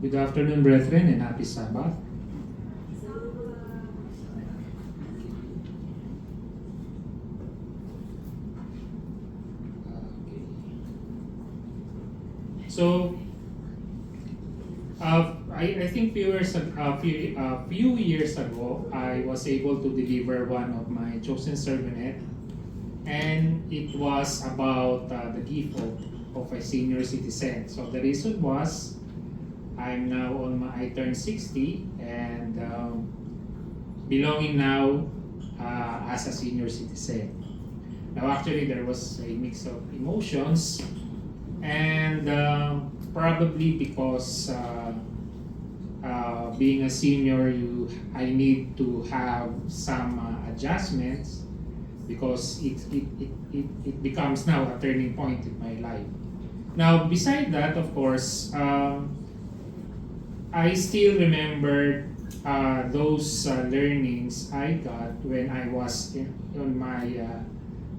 Good afternoon, brethren, and happy Sabbath. So, I think few years ago, I was able to deliver one of my chosen sermonette, and it was about the gift of a senior citizen. So the reason was, I turned 60 and belonging now as a senior citizen. Now actually there was a mix of emotions, and probably because being a senior, I need to have some adjustments, because it becomes now a turning point in my life. Now beside that, of course, I still remember those learnings I got when I was in my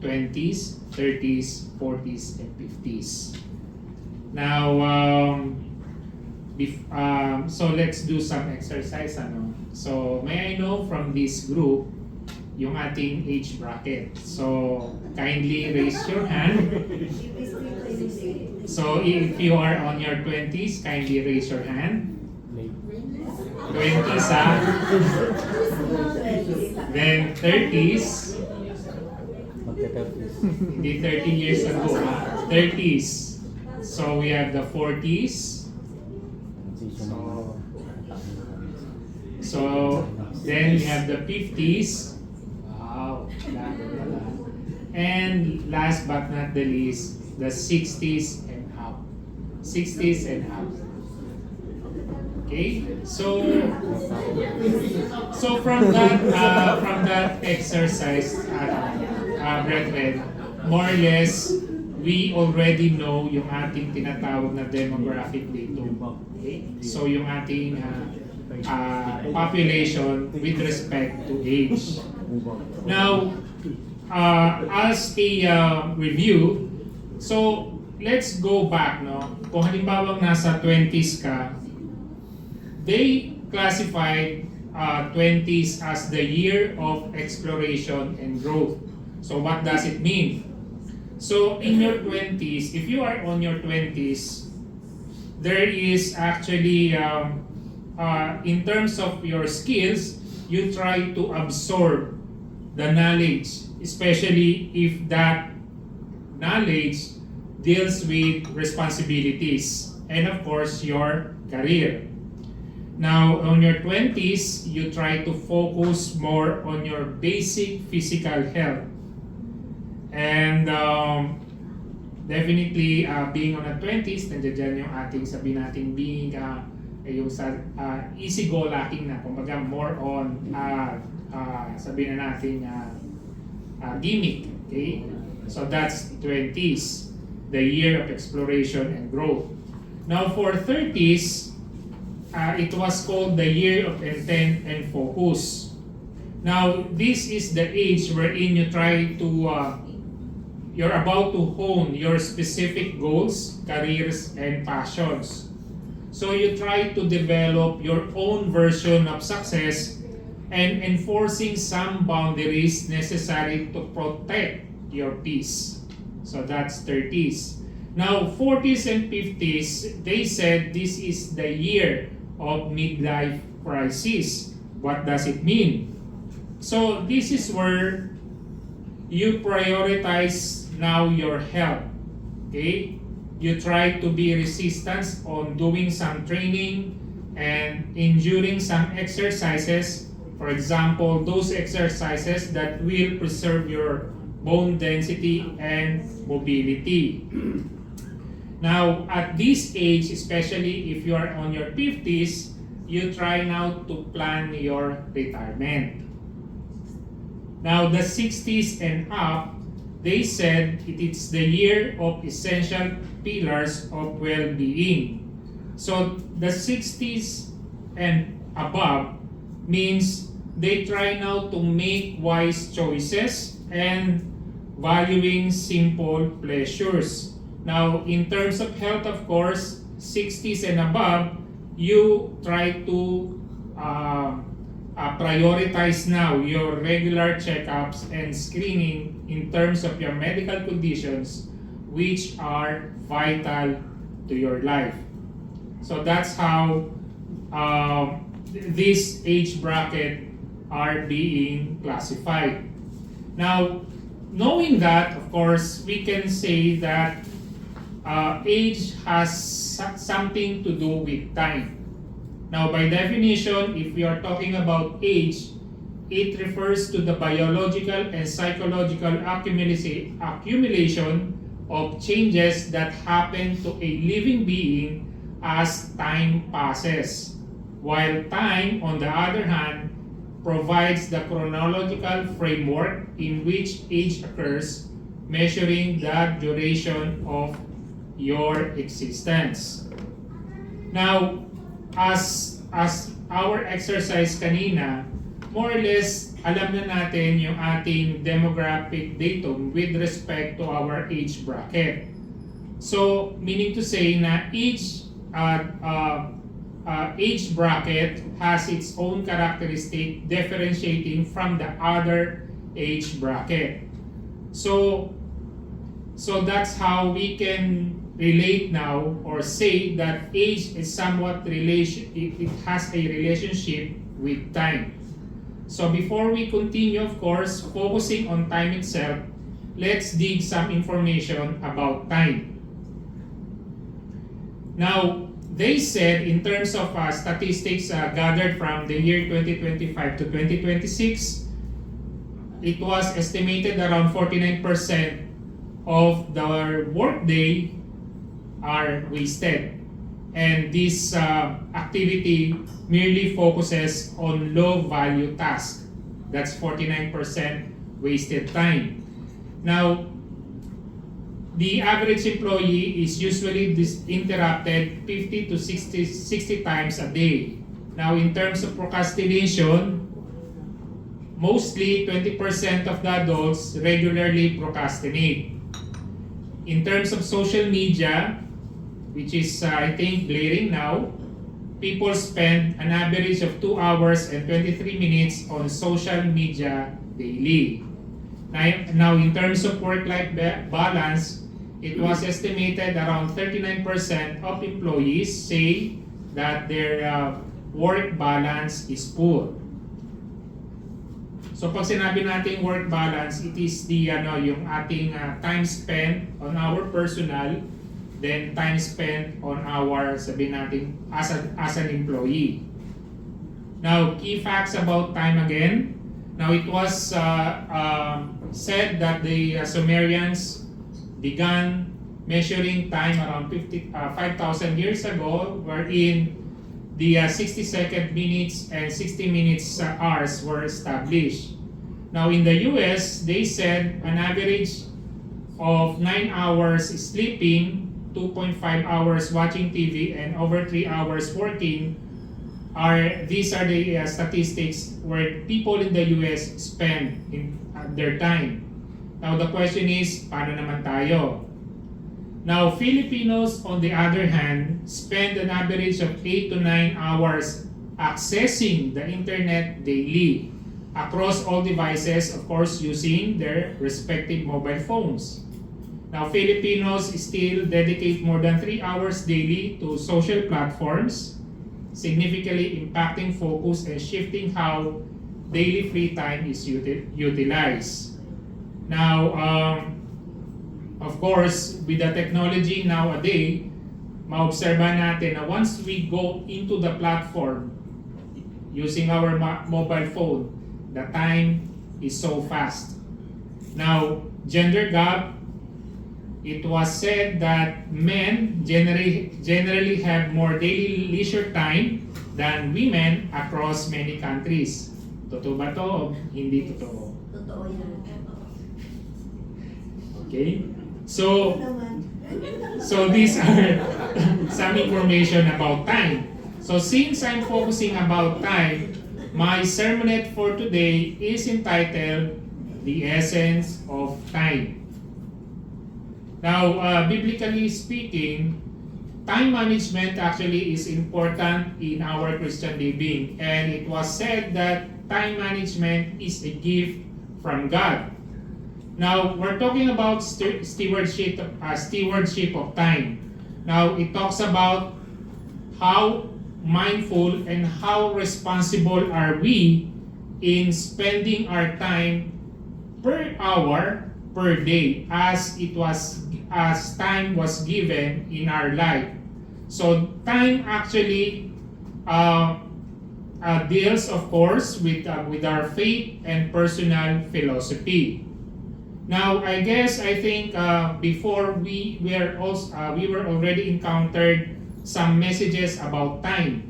20s, 30s, 40s, and 50s. Now, so let's do some exercise. So may I know from this group yung ating age bracket? So kindly raise your hand. So if you are on your 20s, kindly raise your hand. 20s, then 30s, hindi 30 years ago, 30s. So we have the 40s. So then we have the 50s. Wow, and last but not the least, the 60s and up. 60s and up. Okay, so from that exercise, brethren, more or less, we already know yung ating tinatawag na demographic dito. Okay? So yung ating population with respect to age. Now, as a review, so let's go back, no? Kung halimbawa nasa 20s ka, they classified 20s as the year of exploration and growth. So what does it mean? So in your 20s, if you are on your 20s, there is actually, in terms of your skills, you try to absorb the knowledge, especially if that knowledge deals with responsibilities and of course your career. Now, on your 20s, you try to focus more on your basic physical health. And definitely, being on the 20s, nandiyan dyan yung ating, sabihin natin, being yung easy-go-lucky na, kumbaga more on, sabihin na natin, gimmick. Okay? So that's 20s, the year of exploration and growth. Now, for 30s, it was called the year of intent and focus. Now, this is the age wherein you try to, you're about to hone your specific goals, careers, and passions. So you try to develop your own version of success and enforcing some boundaries necessary to protect your peace. So that's 30s. Now, 40s and 50s, they said this is the year of midlife crisis. What does it mean? So this is where you prioritize now your health. Okay? You try to be resistant on doing some training and enduring some exercises. For example, those exercises that will preserve your bone density and mobility. Now, at this age, especially if you are on your 50s, you try now to plan your retirement. Now, the 60s and up, they said it is the year of essential pillars of well-being. So, the 60s and above means they try now to make wise choices and valuing simple pleasures. Now, in terms of health, of course, 60s and above, you try to prioritize now your regular checkups and screening in terms of your medical conditions which are vital to your life. So that's how this age bracket are being classified. Now, knowing that, of course, we can say that age has something to do with time. Now, by definition, if we are talking about age, it refers to the biological and psychological accumulation of changes that happen to a living being as time passes. While time, on the other hand, provides the chronological framework in which age occurs, measuring the duration of your existence. Now, as our exercise kanina, more or less alam na natin yung ating demographic datum with respect to our age bracket. So, meaning to say na each age bracket has its own characteristic differentiating from the other age bracket. So that's how we can relate now or say that age is somewhat it has a relationship with time. So before we continue, of course, focusing on time itself, let's dig some information about time. Now, they said in terms of statistics gathered from the year 2025 to 2026, it was estimated around 49% of the workday are wasted. And this activity merely focuses on low-value tasks. That's 49% wasted time. Now, the average employee is usually interrupted 50 to 60 times a day. Now, in terms of procrastination, mostly 20% of the adults regularly procrastinate. In terms of social media, which is I think glaring now, people spend an average of 2 hours and 23 minutes on social media daily. Now in terms of work-life balance, it was estimated around 39% of employees say that their work balance is poor. So pag sinabi natin work balance, it is the yung ating time spent on our personal, then time spent on our, sabihin natin, as an employee. Now, key facts about time again. Now, it was said that the Sumerians began measuring time around 5,000 years ago, wherein the 60-second minutes and 60 minutes hours were established. Now, in the US, they said an average of 9 hours sleeping, 2.5 hours watching TV, and over 3 hours working these are the statistics where people in the US spend their time. Now the question is, paano naman tayo? Now Filipinos, on the other hand, spend an average of 8 to 9 hours accessing the internet daily across all devices, of course using their respective mobile phones. Now, Filipinos still dedicate more than 3 hours daily to social platforms, significantly impacting focus and shifting how daily free time is utilized. Now, of course, with the technology nowadays, maobserba natin na once we go into the platform using our mobile phone, the time is so fast. Now, gender gap, it was said that men generally have more daily leisure time than women across many countries. Totoo ba to o hindi totoo? Totoo yan. Okay? So these are some information about time. So since I'm focusing about time, my sermonette for today is entitled The Essence of Time. Now, biblically speaking, time management actually is important in our Christian living. And it was said that time management is a gift from God. Now, we're talking about stewardship of time. Now, it talks about how mindful and how responsible are we in spending our time per hour, per day, as time was given in our life. So time actually deals, of course, with our faith and personal philosophy. Now, I think before we were already encountered some messages about time.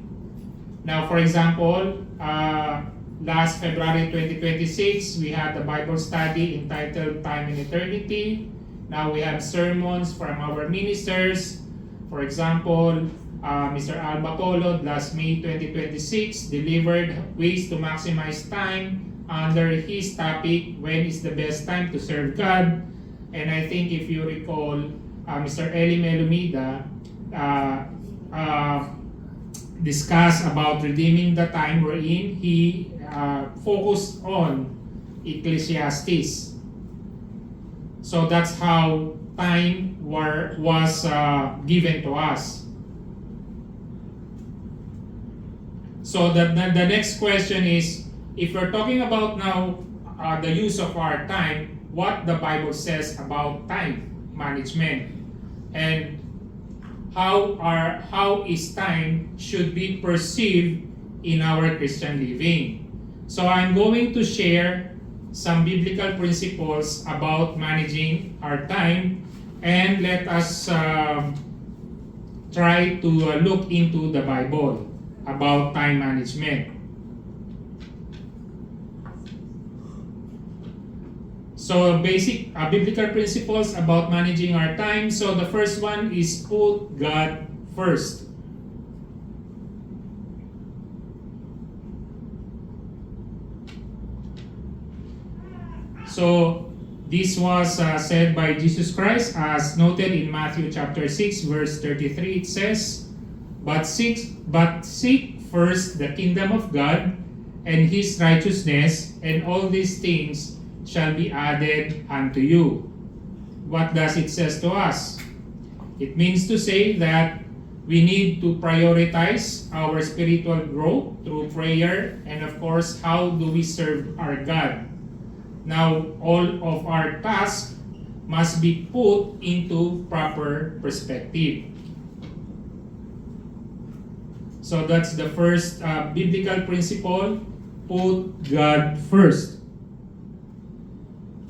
Now, for example, last February 2026, we had the Bible study entitled Time and Eternity. Now we have sermons from our ministers. For example, Mr. Alba Colod last May 2026 delivered ways to maximize time under his topic, when is the best time to serve God. And I think if you recall, Mr. Eli Melumida discussed about redeeming the time wherein he focused on Ecclesiastes. So that's how time was given to us. So the next question is, if we're talking about now the use of our time, what the Bible says about time management, and how is time should be perceived in our Christian living. So I'm going to share some biblical principles about managing our time, and let us try to look into the Bible about time management. So basic biblical principles about managing our time. So the first one is put God first. So this was said by Jesus Christ, as noted in Matthew chapter 6 verse 33. It says, But seek first the kingdom of God and His righteousness, and all these things shall be added unto you. What does it says to us? It means to say that we need to prioritize our spiritual growth through prayer, and of course, how do we serve our God? Now, all of our tasks must be put into proper perspective. So that's the first biblical principle, put God first.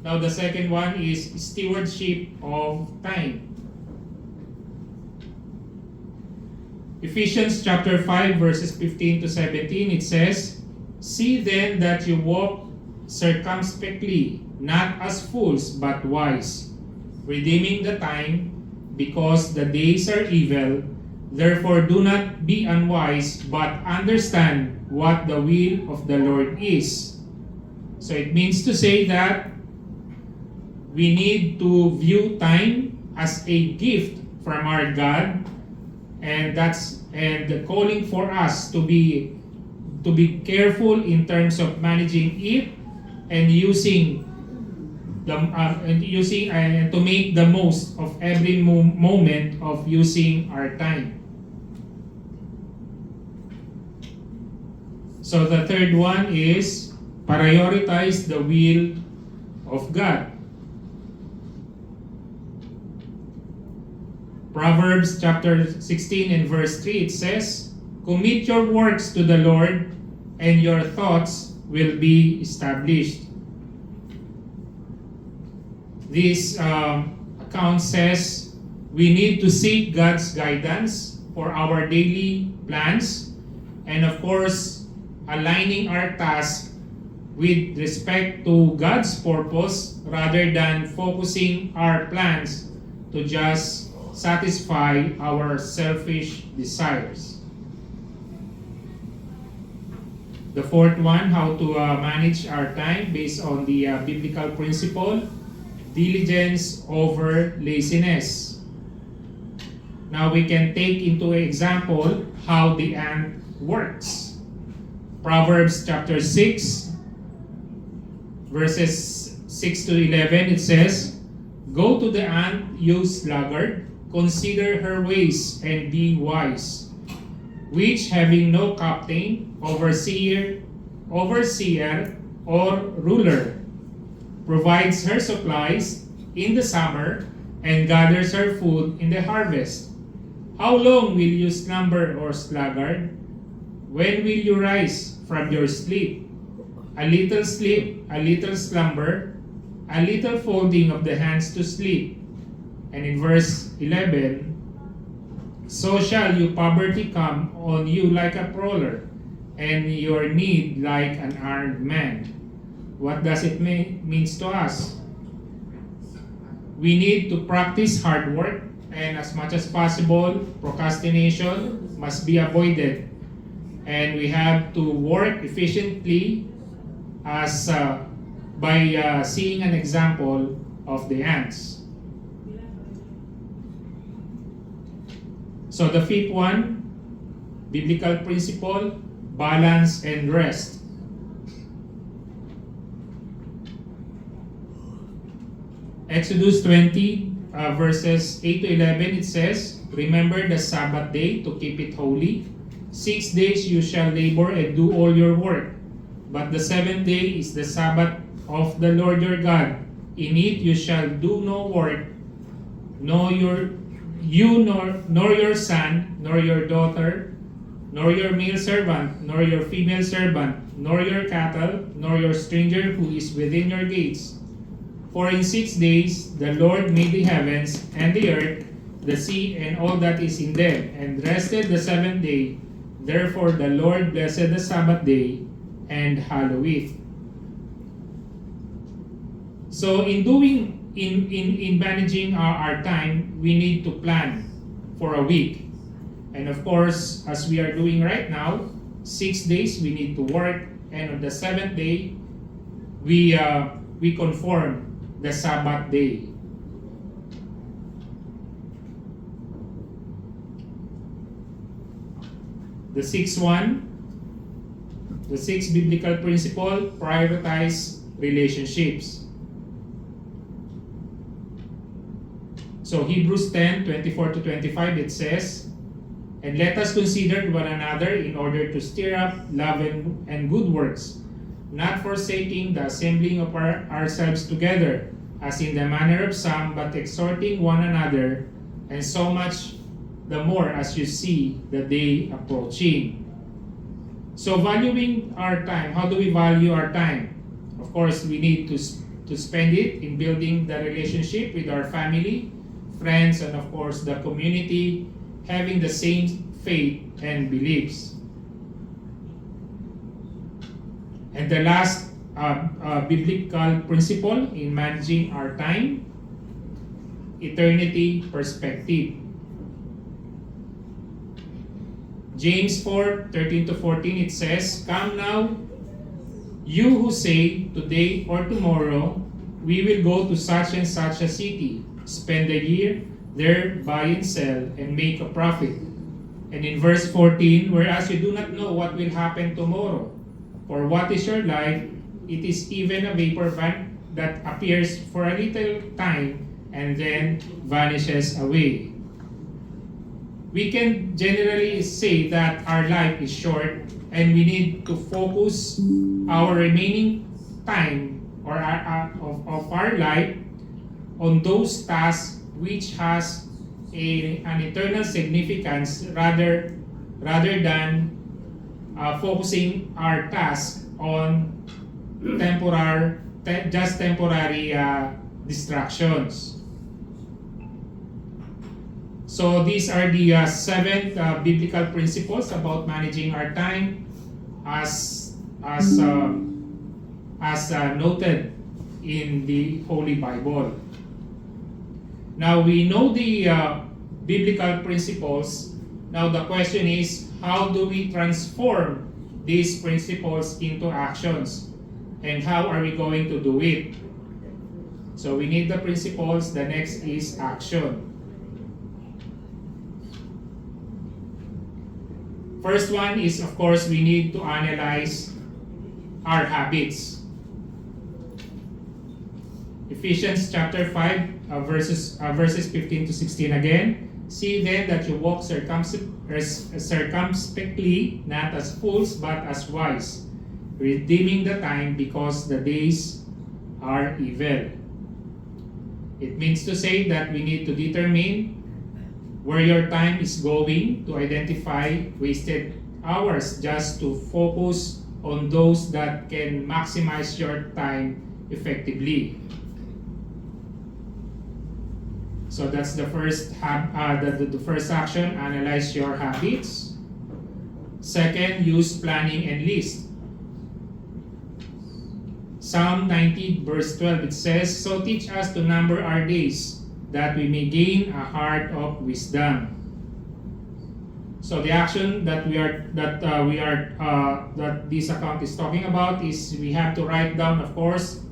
Now the second one is stewardship of time. Ephesians chapter 5 verses 15 to 17, it says, See then that you walk circumspectly, not as fools but wise, redeeming the time, because the days are evil. Therefore do not be unwise, but understand what the will of the Lord is. So it means to say that we need to view time as a gift from our God, and the calling for us to be careful in terms of managing it and using and to make the most of every moment of using our time. So the third one is prioritize the will of God. Proverbs chapter 16 and verse 3, it says, Commit your works to the Lord, and your thoughts will be established. This account says we need to seek God's guidance for our daily plans, and of course, aligning our task with respect to God's purpose rather than focusing our plans to just satisfy our selfish desires. The fourth one, how to manage our time based on the biblical principle, diligence over laziness. Now we can take into example how the ant works. Proverbs chapter 6, verses 6 to 11, it says, "Go to the ant, you sluggard, consider her ways and be wise, which having no captain, overseer, or ruler, provides her supplies in the summer and gathers her food in the harvest. How long will you slumber, or sluggard? When will you rise from your sleep? A little sleep, a little slumber, a little folding of the hands to sleep." And in verse 11, "So shall your poverty come on you like a prowler, and your need like an armed man." What does it means to us? We need to practice hard work, and as much as possible, procrastination must be avoided. And we have to work efficiently as by seeing an example of the ants. So the fifth one, biblical principle, balance and rest. Exodus 20, verses 8 to 11, it says, "Remember the Sabbath day to keep it holy. 6 days you shall labor and do all your work. But the seventh day is the Sabbath of the Lord your God. In it you shall do no work, nor your son, nor your daughter, nor your male servant, nor your female servant, nor your cattle, nor your stranger who is within your gates. For in 6 days the Lord made the heavens and the earth, the sea, and all that is in them, and rested the seventh day. Therefore the Lord blessed the Sabbath day and hallowed it." So in managing our time, we need to plan for a week. And of course, as we are doing right now, 6 days we need to work, and on the seventh day, we conform the Sabbath day. The sixth biblical principle, prioritize relationships. So Hebrews 10, 24 to 25, it says, "And let us consider one another in order to stir up love and good works, not forsaking the assembling of ourselves together, as in the manner of some, but exhorting one another, and so much the more as you see the day approaching." So valuing our time, how do we value our time? Of course, we need to spend it in building the relationship with our family, friends, and of course the community, having the same faith and beliefs. And the last biblical principle in managing our time, eternity perspective. James 4, 13 to 14, it says, "Come now, you who say, today or tomorrow, we will go to such and such a city, spend a year there, buy and sell, and make a profit." And in verse 14, "Whereas you do not know what will happen tomorrow, for what is your life? It is even a vapor that appears for a little time and then vanishes away." We can generally say that our life is short, and we need to focus our remaining time or of our life on those tasks which has an eternal significance rather than focusing our task on temporary distractions. So these are the 7 biblical principles about managing our time as noted in the Holy Bible. Now we know the biblical principles. Now the question is, how do we transform these principles into actions? And how are we going to do it? So we need the principles. The next is action. First one is, of course, we need to analyze our habits. Ephesians chapter 5, verses 15 to 16 again. See then that you walk circumspectly, not as fools, but as wise, redeeming the time, because the days are evil. It means to say that we need to determine where your time is going, to identify wasted hours, just to focus on those that can maximize your time effectively. So that's the first the first action. Analyze your habits. Second, use planning and list. Psalm 90 verse 12, it says, "So teach us to number our days, that we may gain a heart of wisdom." So the action that this account is talking about is we have to write down, of course,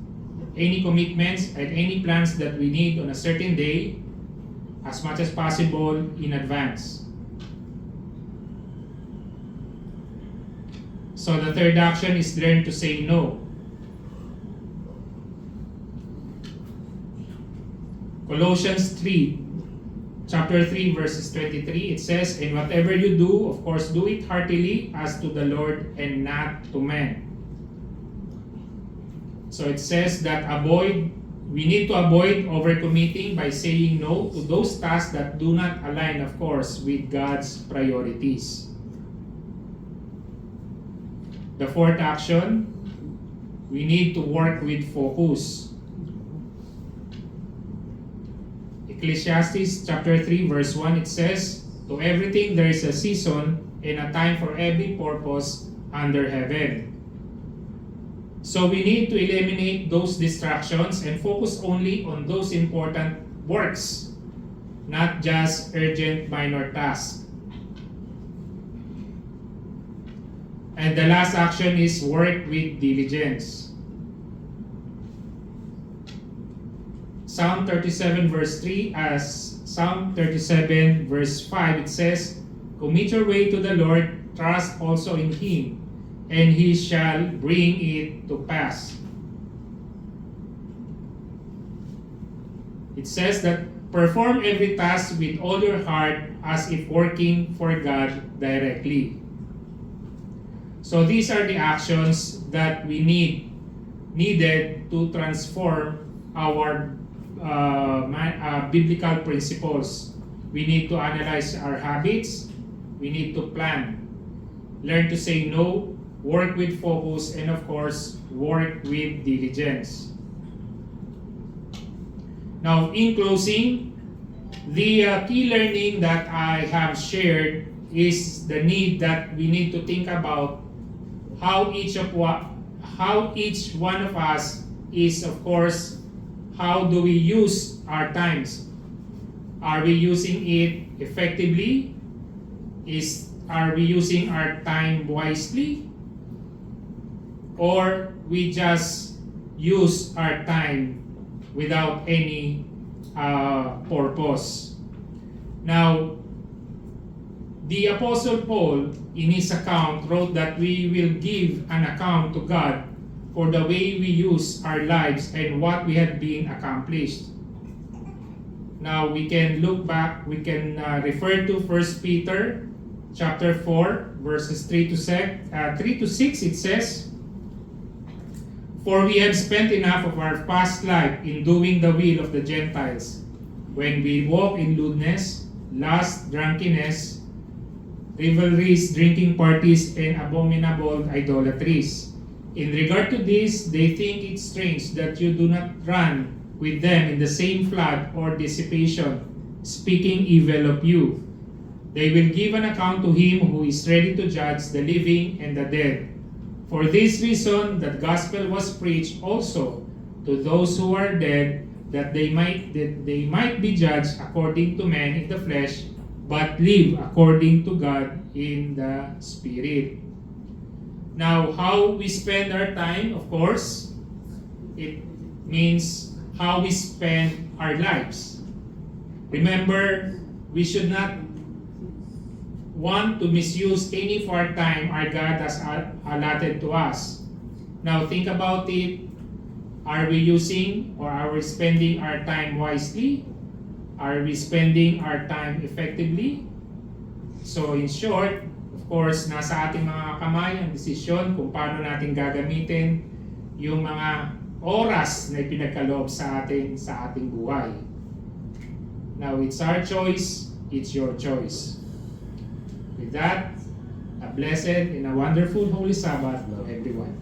any commitments and any plans that we need on a certain day, as much as possible in advance. So the third action is learn to say no. Colossians 3, chapter 3, verses 23, it says, "And whatever you do, of course, do it heartily as to the Lord and not to men." So it says that we need to avoid overcommitting by saying no to those tasks that do not align, of course, with God's priorities. The fourth action, we need to work with focus. Ecclesiastes chapter 3 verse 1, it says, "To everything there is a season and a time for every purpose under heaven." So we need to eliminate those distractions and focus only on those important works, not just urgent minor tasks. And the last action is work with diligence. Psalm 37 verse 3, Psalm 37 verse 5, it says, "Commit your way to the Lord, trust also in Him, and He shall bring it to pass." It says that perform every task with all your heart as if working for God directly. So these are the actions that we needed to transform our biblical principles. We need to analyze our habits. We need to plan. Learn to say no, work with focus, and of course, work with diligence. Now, in closing, the key learning that I have shared is the need that we need to think about how each one of us is, of course, how do we use our times? Are we using it effectively? Are we using our time wisely? Or we just use our time without any purpose? Now, the Apostle Paul, in his account, wrote that we will give an account to God for the way we use our lives and what we have been accomplished. Now we can look back, we can refer to 1 Peter chapter 4 verses 3 to 6. It says, "For we have spent enough of our past life in doing the will of the Gentiles, when we walk in lewdness, lust, drunkenness, revelries, drinking parties, and abominable idolatries. In regard to this, they think it strange that you do not run with them in the same flood or dissipation speaking evil of you. They will give an account to him who is ready to judge the living and the dead. For this reason, the gospel was preached also to those who are dead, that they might be judged according to men in the flesh, but live according to God in the Spirit. Now, how we spend our time, of course, it means how we spend our lives. Remember, we should not want to misuse any of our time our God has allotted to us. Now, think about it. Are we using or are we spending our time wisely? Are we spending our time effectively? So in short, of course, nasa ating mga kamay ang desisyon kung paano natin gagamitin yung mga oras na ipinagkaloob sa ating buhay. Now, it's our choice, it's your choice. With that, a blessed and a wonderful Holy Sabbath to everyone.